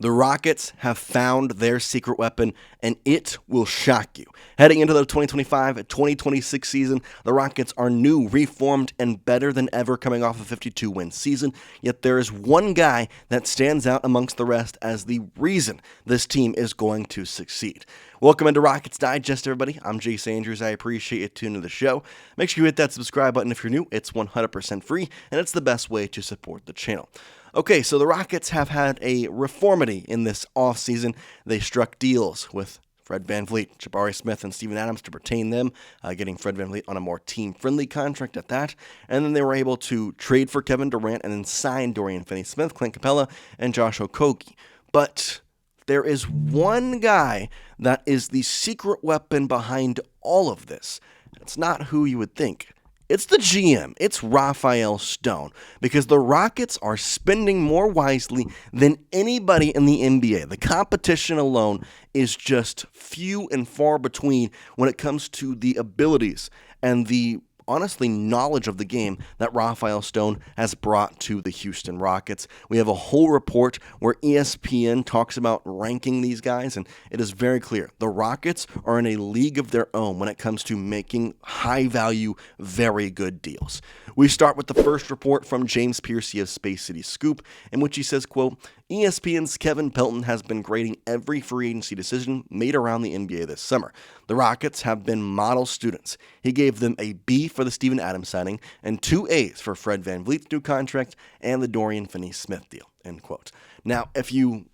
The Rockets have found their secret weapon, and it will shock you. Heading into the 2025-2026 season, the Rockets are new, reformed, and better than ever coming off a 52-win season, yet there is one guy that stands out amongst the rest as the reason this team is going to succeed. Welcome into Rockets Digest, everybody. I'm Jace Andrews. I appreciate you tuning to the show. Make sure you hit that subscribe button if you're new. It's 100% free, and it's the best way to support the channel. Okay, so the Rockets have had a reformity in this offseason. They struck deals with Fred VanVleet, Jabari Smith, and Steven Adams to retain them, getting Fred VanVleet on a more team-friendly contract at that. And then they were able to trade for Kevin Durant and then sign Dorian Finney-Smith, Clint Capella, and Josh Okogie. But there is one guy that is the secret weapon behind all of this. It's not who you would think. It's the GM. It's Rafael Stone, because the Rockets are spending more wisely than anybody in the NBA. The competition alone is just few and far between when it comes to the abilities and the honestly knowledge of the game that Rafael Stone has brought to the Houston Rockets. We have a whole report where ESPN talks about ranking these guys, and it is very clear. The Rockets are in a league of their own when it comes to making high-value, very good deals. We start with the first report from James Piercy of Space City Scoop, in which he says, quote, ESPN's Kevin Pelton has been grading every free agency decision made around the NBA this summer. The Rockets have been model students. He gave them a B for the Steven Adams signing and 2 A's for Fred VanVleet's new contract and the Dorian Finney-Smith deal, end quote. Now, if you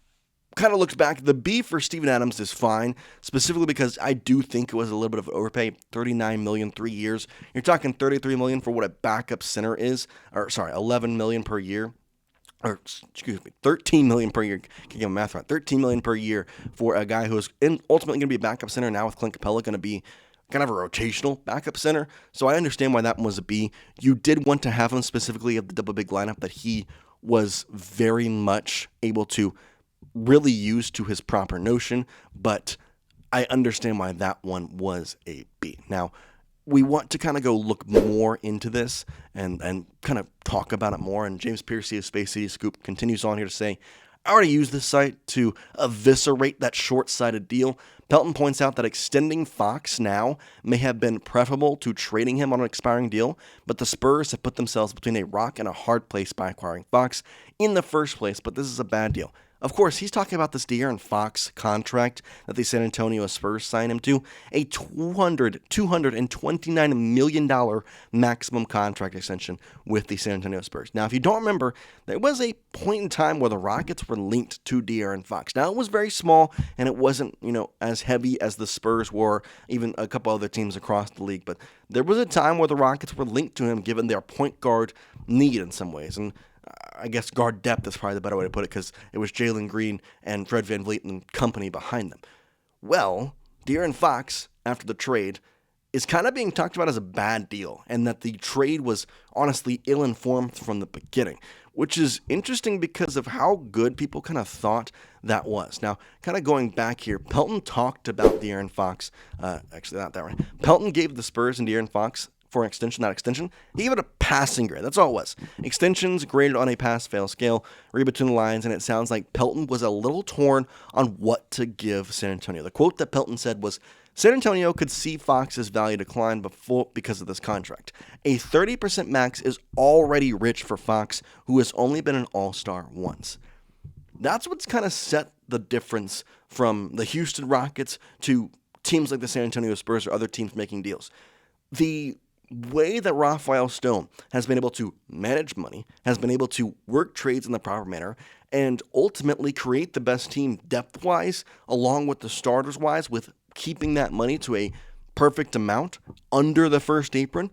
kind of looked back, the B for Steven Adams is fine, specifically because I do think it was a little bit of overpay. $39 million, 3 years. You're talking $33 million for what a backup center is, or sorry, $11 million per year. Or, excuse me, $13 million per year. Can't get my math right. $13 million per year for a guy who is ultimately going to be a backup center now with Clint Capella going to be kind of a rotational backup center. So I understand why that one was a B. You did want to have him specifically of the double big lineup that he was very much able to really use to his proper notion, but I understand why that one was a B. Now, we want to kind of go look more into this and kind of talk about it more. And James Piercy of Space City Scoop continues on here to say, I already used this site to eviscerate that short-sighted deal. Pelton points out that extending Fox now may have been preferable to trading him on an expiring deal, but the Spurs have put themselves between a rock and a hard place by acquiring Fox in the first place, but this is a bad deal. Of course, he's talking about this De'Aaron Fox contract that the San Antonio Spurs signed him to, a $229 million maximum contract extension with the San Antonio Spurs. Now, if you don't remember, there was a point in time where the Rockets were linked to De'Aaron Fox. Now, it was very small, and it wasn't, as heavy as the Spurs were, even a couple other teams across the league, but there was a time where the Rockets were linked to him given their point guard need in some ways, and I guess guard depth is probably the better way to put it, because it was Jalen Green and Fred VanVleet and company behind them. Well, De'Aaron Fox, after the trade, is kind of being talked about as a bad deal, and that the trade was honestly ill-informed from the beginning, which is interesting because of how good people kind of thought that was. Now, kind of going back here, Pelton talked about De'Aaron Fox, actually not that right. Pelton gave the Spurs and De'Aaron Fox for an extension, not extension. He gave it a passing grade. That's all it was. Extensions graded on a pass-fail scale. Read between the lines, and it sounds like Pelton was a little torn on what to give San Antonio. The quote that Pelton said was, San Antonio could see Fox's value decline because of this contract. A 30% max is already rich for Fox, who has only been an all-star once. That's what's kind of set the difference from the Houston Rockets to teams like the San Antonio Spurs or other teams making deals. The way that Rafael Stone has been able to manage money, has been able to work trades in the proper manner, and ultimately create the best team depth-wise, along with the starters-wise, with keeping that money to a perfect amount under the first apron,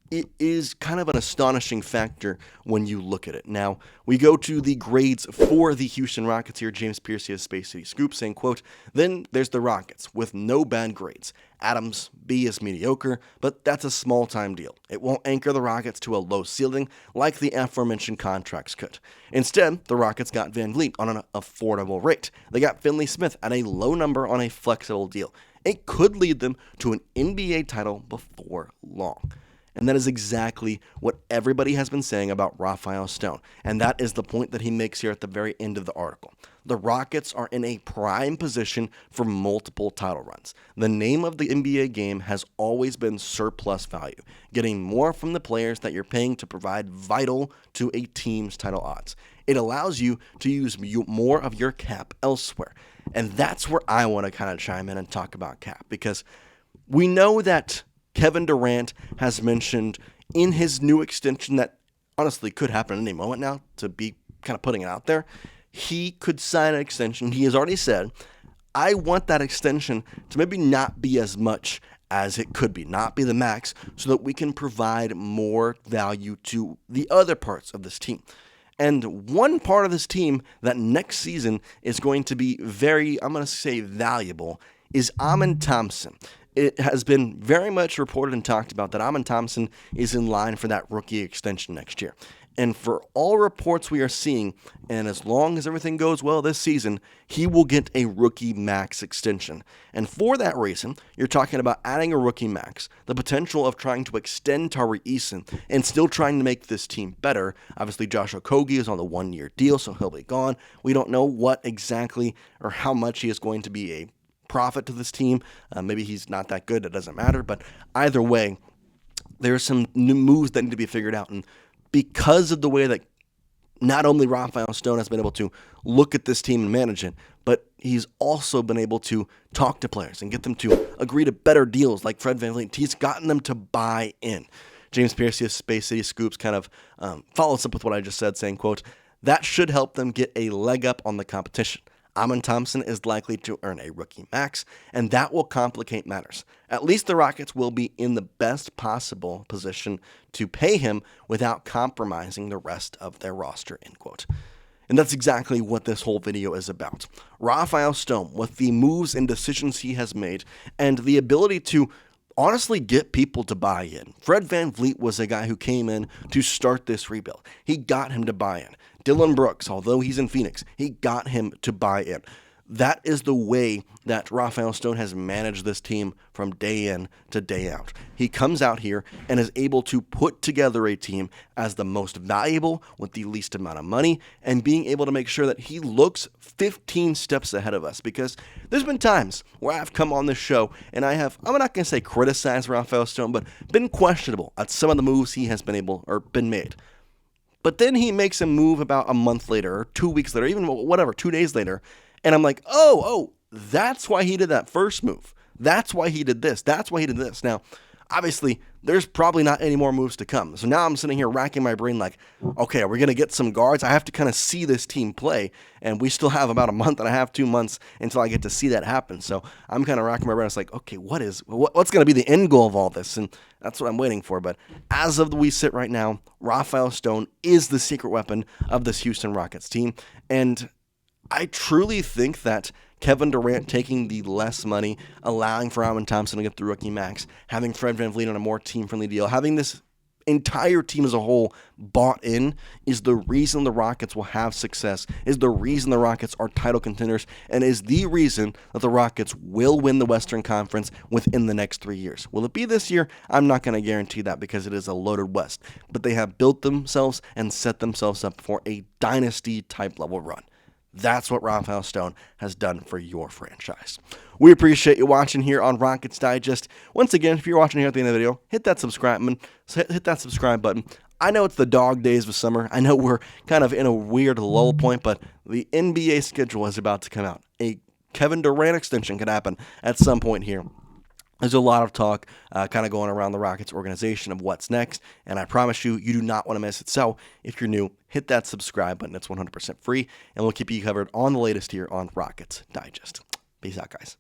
it is kind of an astonishing factor when you look at it. Now, we go to the grades for the Houston Rockets here. James Piercy of Space City Scoop saying, quote, then there's the Rockets with no bad grades. Adams, B is mediocre, but that's a small-time deal. It won't anchor the Rockets to a low ceiling like the aforementioned contracts could. Instead, the Rockets got VanVleet on an affordable rate. They got Finney-Smith at a low number on a flexible deal. It could lead them to an NBA title before long. And that is exactly what everybody has been saying about Rafael Stone. And that is the point that he makes here at the very end of the article. the Rockets are in a prime position for multiple title runs. The name of the NBA game has always been surplus value, getting more from the players that you're paying to provide vital to a team's title odds. It allows you to use more of your cap elsewhere. And that's where I want to kind of chime in and talk about cap, because we know that Kevin Durant has mentioned in his new extension that honestly could happen at any moment now, to be kind of putting it out there. He could sign an extension. He has already said, I want that extension to maybe not be as much as it could be, not be the max, so that we can provide more value to the other parts of this team. And one part of this team that next season is going to be very, I'm going to say valuable, is Amen Thompson. It has been very much reported and talked about that Amen Thompson is in line for that rookie extension next year. And for all reports we are seeing, and as long as everything goes well this season, he will get a rookie max extension. And for that reason, you're talking about adding a rookie max, the potential of trying to extend Tari Eason and still trying to make this team better. Obviously, Josh Okogie is on the one-year deal, so he'll be gone. We don't know what exactly or how much he is going to be a profit to this team. Maybe he's not that good. It doesn't matter. But either way, there are some new moves that need to be figured out. And because of the way that not only Rafael Stone has been able to look at this team and manage it, but he's also been able to talk to players and get them to agree to better deals like Fred VanVleet. He's gotten them to buy in. James Pierce of Space City Scoops kind of follows up with what I just said, saying, quote, that should help them get a leg up on the competition. Amen Thompson is likely to earn a rookie max, and that will complicate matters. At least the Rockets will be in the best possible position to pay him without compromising the rest of their roster, end quote. And that's exactly what this whole video is about. Rafael Stone, with the moves and decisions he has made, and the ability to honestly get people to buy in. Fred VanVleet was a guy who came in to start this rebuild. He got him to buy in. Dillon Brooks, although he's in Phoenix, he got him to buy in. That is the way that Rafael Stone has managed this team from day in to day out. He comes out here and is able to put together a team as the most valuable with the least amount of money, and being able to make sure that he looks 15 steps ahead of us, because there's been times where I've come on this show and I'm not going to say criticize Rafael Stone, but been questionable at some of the moves he has been made. But then he makes a move about a month later, or 2 weeks later, even 2 days later, and I'm like, oh, that's why he did that first move. That's why he did this. That's why he did this. Now, obviously, there's probably not any more moves to come. So now I'm sitting here racking my brain like, okay, are we going to get some guards? I have to kind of see this team play, and we still have about a month and a half, 2 months until I get to see that happen. So I'm kind of racking my brain. It's like, okay, what's going to be the end goal of all this? And that's what I'm waiting for. But as of we sit right now, Rafael Stone is the secret weapon of this Houston Rockets team. And I truly think that Kevin Durant taking the less money, allowing for Amen Thompson to get the rookie max, having Fred VanVleet on a more team-friendly deal, having this entire team as a whole bought in is the reason the Rockets will have success, is the reason the Rockets are title contenders, and is the reason that the Rockets will win the Western Conference within the next 3 years. Will it be this year? I'm not going to guarantee that, because it is a loaded West. But they have built themselves and set themselves up for a dynasty-type level run. That's what Rafael Stone has done for your franchise. We appreciate you watching here on Rockets Digest. Once again, if you're watching here at the end of the video, hit that subscribe button. I know it's the dog days of summer. I know we're kind of in a weird lull point, but the NBA schedule is about to come out. A Kevin Durant extension could happen at some point here. There's a lot of talk kind of going around the Rockets organization of what's next, and I promise you, you do not want to miss it. So if you're new, hit that subscribe button. It's 100% free, and we'll keep you covered on the latest here on Rockets Digest. Peace out, guys.